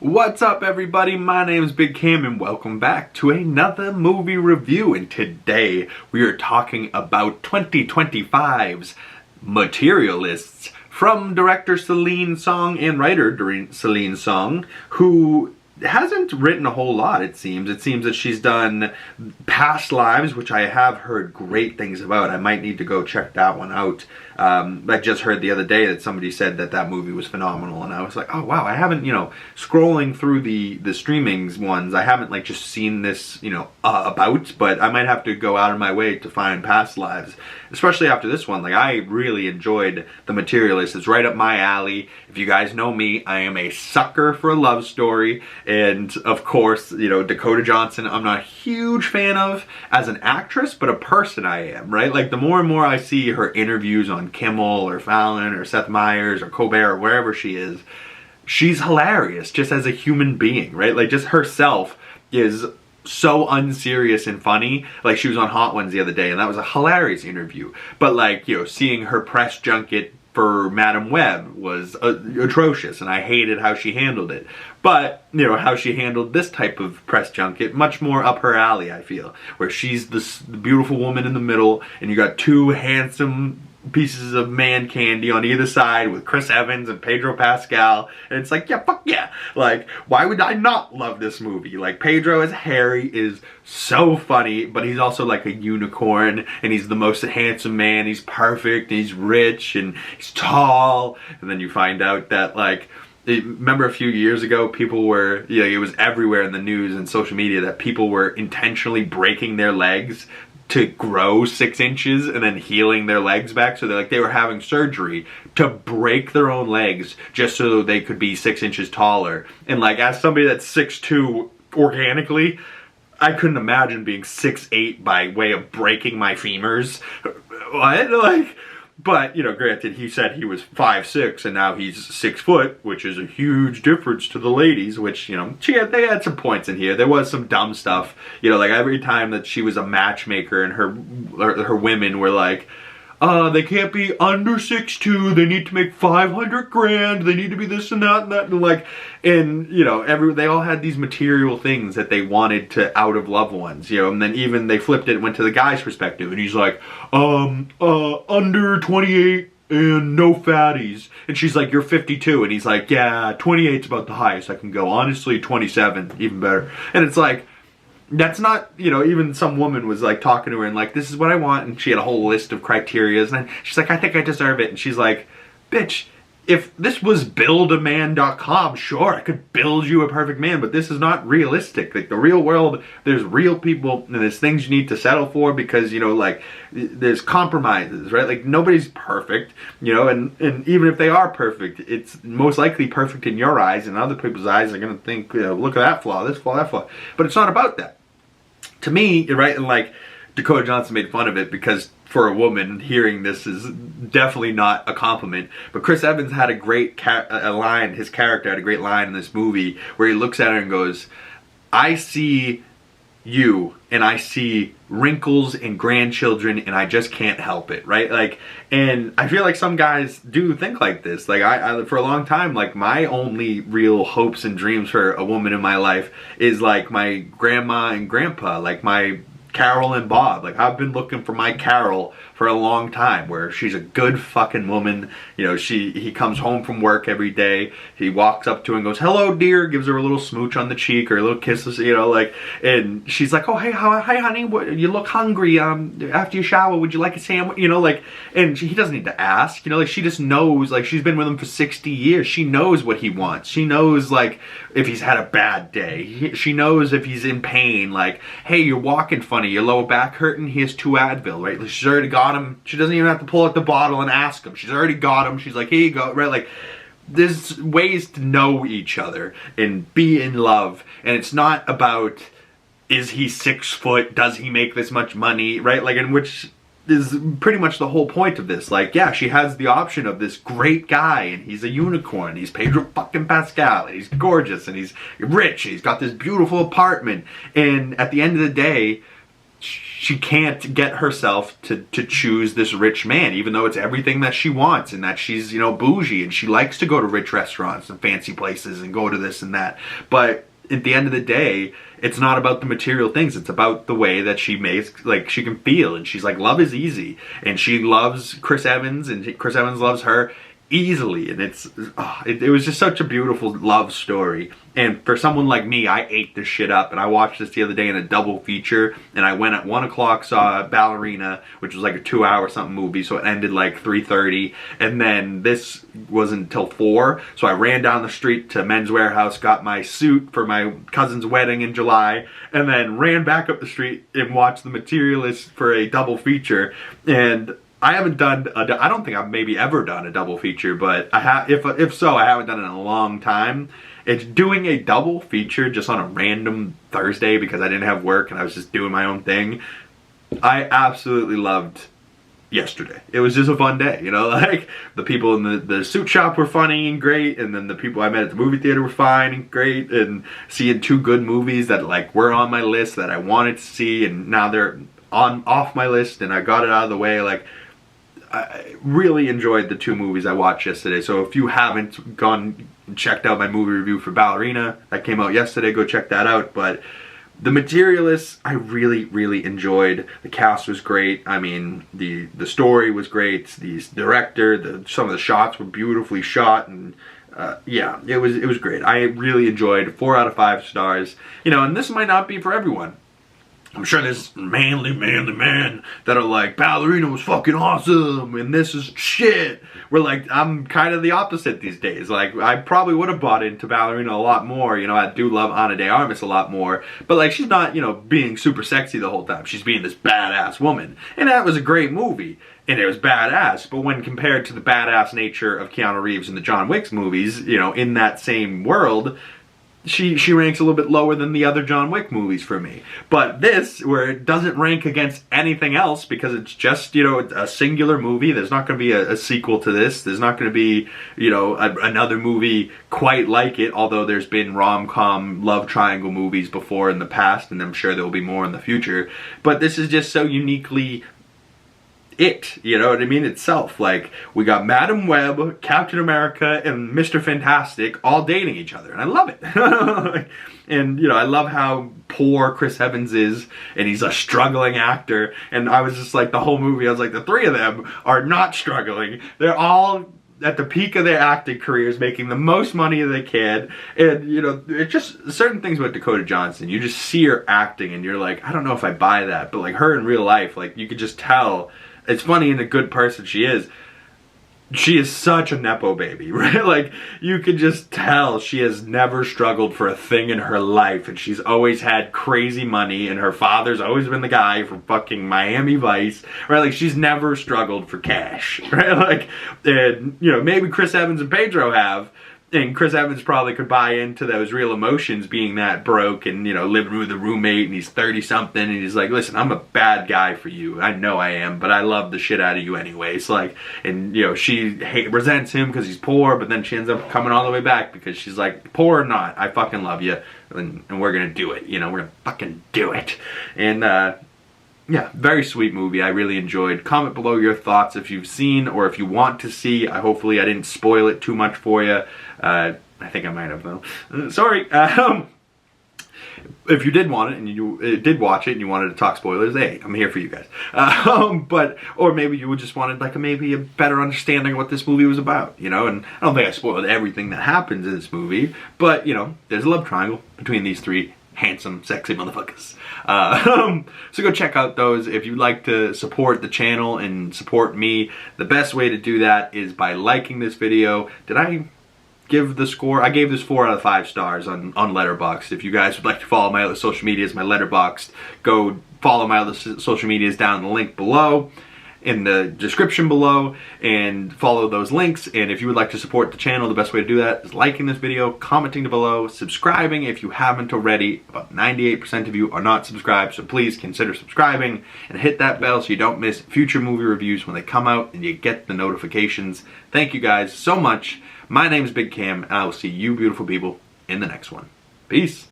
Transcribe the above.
What's up everybody, my name is Big Cam and welcome back to another movie review, and today we are talking about 2025's Materialists from director CILINE Song and writer CILINE Song, who hasn't written a whole lot, it seems. It seems that she's done Past Lives, which I have heard great things about. I might need to go check that one out. I just heard the other day that somebody said that that movie was phenomenal, and I was like, oh wow, I haven't, scrolling through the streamings ones, I haven't like just seen this, about, but I might have to go out of my way to find Past Lives, especially after this one. Like, I really enjoyed The Materialist. It's right up my alley. If you guys know me, I am a sucker for a love story, and of course, Dakota Johnson, I'm not a huge fan of as an actress, but a person I am, right? Like, the more and more I see her interviews on Kimmel or Fallon or Seth Meyers or Colbert or wherever she is, she's hilarious just as a human being, right? Like, just herself is so unserious and funny. Like, she was on Hot Ones the other day and that was a hilarious interview, but like, seeing her press junket for Madam Web was atrocious, and I hated how she handled it. But, how she handled this type of press junket, much more up her alley, I feel. Where she's the beautiful woman in the middle, and you got two handsome pieces of man candy on either side with Chris Evans and Pedro Pascal, and it's like, yeah, fuck yeah. Like, why would I not love this movie? Like, Pedro as Harry is so funny, but he's also like a unicorn, and he's the most handsome man. He's perfect, and he's rich, and he's tall, and then you find out that, like, remember a few years ago, people were, it was everywhere in the news and social media that people were intentionally breaking their legs to grow 6 inches and then healing their legs back. So they were having surgery to break their own legs just so they could be 6 inches taller. And like, as somebody that's 6'2" organically, I couldn't imagine being 6'8" by way of breaking my femurs. What? Like, but, granted, he said he was 5'6", and now he's 6 foot, which is a huge difference to the ladies, which, they had some points in here. There was some dumb stuff, like every time that she was a matchmaker and her women were like, they can't be under 6'2", they need to make 500 grand, they need to be this and that, and like, and, they all had these material things that they wanted to out of loved ones, and then even they flipped it and went to the guy's perspective, and he's like, under 28 and no fatties, and she's like, you're 52, and he's like, yeah, 28's about the highest I can go, honestly, 27, even better, and it's like, that's not, even some woman was like talking to her and like, this is what I want, and she had a whole list of criterias, and then she's like, I think I deserve it, and she's like, bitch, if this was buildaman.com, sure, I could build you a perfect man, but this is not realistic. Like, the real world, there's real people, and there's things you need to settle for because, like, there's compromises, right? Like, nobody's perfect, and even if they are perfect, it's most likely perfect in your eyes, and other people's eyes are going to think, look at that flaw, this flaw, that flaw. But it's not about that. To me, right, and like, Dakota Johnson made fun of it because for a woman, hearing this is definitely not a compliment. But Chris Evans had a great line, his character had a great line in this movie where he looks at her and goes, I see you, and I see wrinkles and grandchildren, and I just can't help it, right? Like, and I feel like some guys do think like this. Like, I for a long time, like, my only real hopes and dreams for a woman in my life is like my grandma and grandpa, like my Carol and Bob. Like, I've been looking for my Carol for a long time, where she's a good fucking woman. He comes home from work every day, he walks up to her and goes, hello dear, gives her a little smooch on the cheek or a little kisses, like, and she's like, oh hey, hi honey, you look hungry, after you shower, would you like a sandwich, like, and he doesn't need to ask, like, she just knows, like, she's been with him for 60 years, she knows what he wants, she knows, like, if he's had a bad day, she knows if he's in pain, like, hey, you're walking funny, your lower back hurting, here's 2 Advil, right? She's already got him. She doesn't even have to pull out the bottle and ask him. She's already got him. She's like, here you go, right? Like, there's ways to know each other and be in love, and it's not about, is he 6 foot, does he make this much money, right? Like, in which is pretty much the whole point of this. Like, yeah, she has the option of this great guy, and he's a unicorn, he's Pedro fucking Pascal, and he's gorgeous, and he's rich, and he's got this beautiful apartment, and at the end of the day, she can't get herself to choose this rich man, even though it's everything that she wants, and that she's, you know, bougie, and she likes to go to rich restaurants and fancy places and go to this and that. But at the end of the day, it's not about the material things. It's about the way that she makes, like, she can feel. And she's like, love is easy. And she loves Chris Evans, and Chris Evans loves her easily. And it was just such a beautiful love story. And for someone like me, I ate this shit up. And I watched this the other day in a double feature. And I went at 1 o'clock, saw Ballerina, which was like a 2-hour something movie. So it ended like 3:30. And then this wasn't until 4. So I ran down the street to Men's Warehouse, got my suit for my cousin's wedding in July, and then ran back up the street and watched The Materialists for a double feature. And I haven't done I don't think I've maybe ever done a double feature, but I have. If so, I haven't done it in a long time. It's doing a double feature just on a random Thursday because I didn't have work and I was just doing my own thing. I absolutely loved yesterday. It was just a fun day, you know, like the people in the suit shop were funny and great, and then the people I met at the movie theater were fine and great, and seeing 2 good movies that like were on my list that I wanted to see, and now they're off my list and I got it out of the way. Like, I really enjoyed the 2 movies I watched yesterday. So if you haven't gone and checked out my movie review for Ballerina, that came out yesterday, go check that out. But The Materialists, I really, really enjoyed. The cast was great. I mean, the story was great. The director, some of the shots were beautifully shot, and yeah, it was great. I really enjoyed. 4 out of 5 stars. You know, and this might not be for everyone. I'm sure there's manly men that are like, Ballerina was fucking awesome and this is shit. We're like, I'm kind of the opposite these days. Like, I probably would have bought into Ballerina a lot more. You know, I do love Ana de Armas a lot more. But like, she's not, you know, being super sexy the whole time. She's being this badass woman. And that was a great movie. And it was badass. But when compared to the badass nature of Keanu Reeves in the John Wick movies, you know, in that same world, she ranks a little bit lower than the other John Wick movies for me. But this, where it doesn't rank against anything else because it's just, you know, a singular movie. There's not going to be a sequel to this. There's not going to be, you know, another movie quite like it, although there's been rom-com love triangle movies before in the past, and I'm sure there will be more in the future. But this is just so uniquely it, you know what I mean, itself. Like, we got Madam Web, Captain America, and Mr. Fantastic all dating each other, and I love it. And, you know, I love how poor Chris Evans is, and he's a struggling actor, and I was just like, the whole movie, I was like, the 3 of them are not struggling. They're all at the peak of their acting careers, making the most money they can. And, you know, it's just certain things about Dakota Johnson. You just see her acting, and you're like, I don't know if I buy that. But, like, her in real life, like, you could just tell. It's funny, and a good person she is. She is such a Nepo baby, right? Like, you can just tell she has never struggled for a thing in her life, and she's always had crazy money, and her father's always been the guy from fucking Miami Vice, right? Like, she's never struggled for cash, right? Like, and, you know, maybe Chris Evans and Pedro have, and Chris Evans probably could buy into those real emotions, being that broke and, you know, living with a roommate, and he's 30-something, and he's like, listen, I'm a bad guy for you. I know I am, but I love the shit out of you anyways. Like, and, you know, she resents him because he's poor, but then she ends up coming all the way back because she's like, poor or not, I fucking love you, and we're gonna do it. You know, we're gonna fucking do it. And, yeah, very sweet movie. I really enjoyed. Comment below your thoughts if you've seen or if you want to see. Hopefully I didn't spoil it too much for you. I think I might have, though. Sorry. If you did want it and you did watch it and you wanted to talk spoilers, hey, I'm here for you guys. Or maybe you just wanted like maybe a better understanding of what this movie was about, you know. And I don't think I spoiled everything that happens in this movie, but you know, there's a love triangle between these 3 handsome, sexy motherfuckers. So go check out those. If you'd like to support the channel and support me, the best way to do that is by liking this video. Did I give the score? I gave this 4 out of 5 stars on Letterboxd. If you guys would like to follow my other social medias, my Letterboxd, go follow my other social medias down in the link below, in the description below, and follow those links. And if you would like to support the channel, the best way to do that is liking this video, commenting below, subscribing if you haven't already. About 98% of you are not subscribed, so please consider subscribing and hit that bell so you don't miss future movie reviews when they come out and you get the notifications. Thank you guys so much. My name is Big Cam, and I will see you beautiful people in the next one. Peace.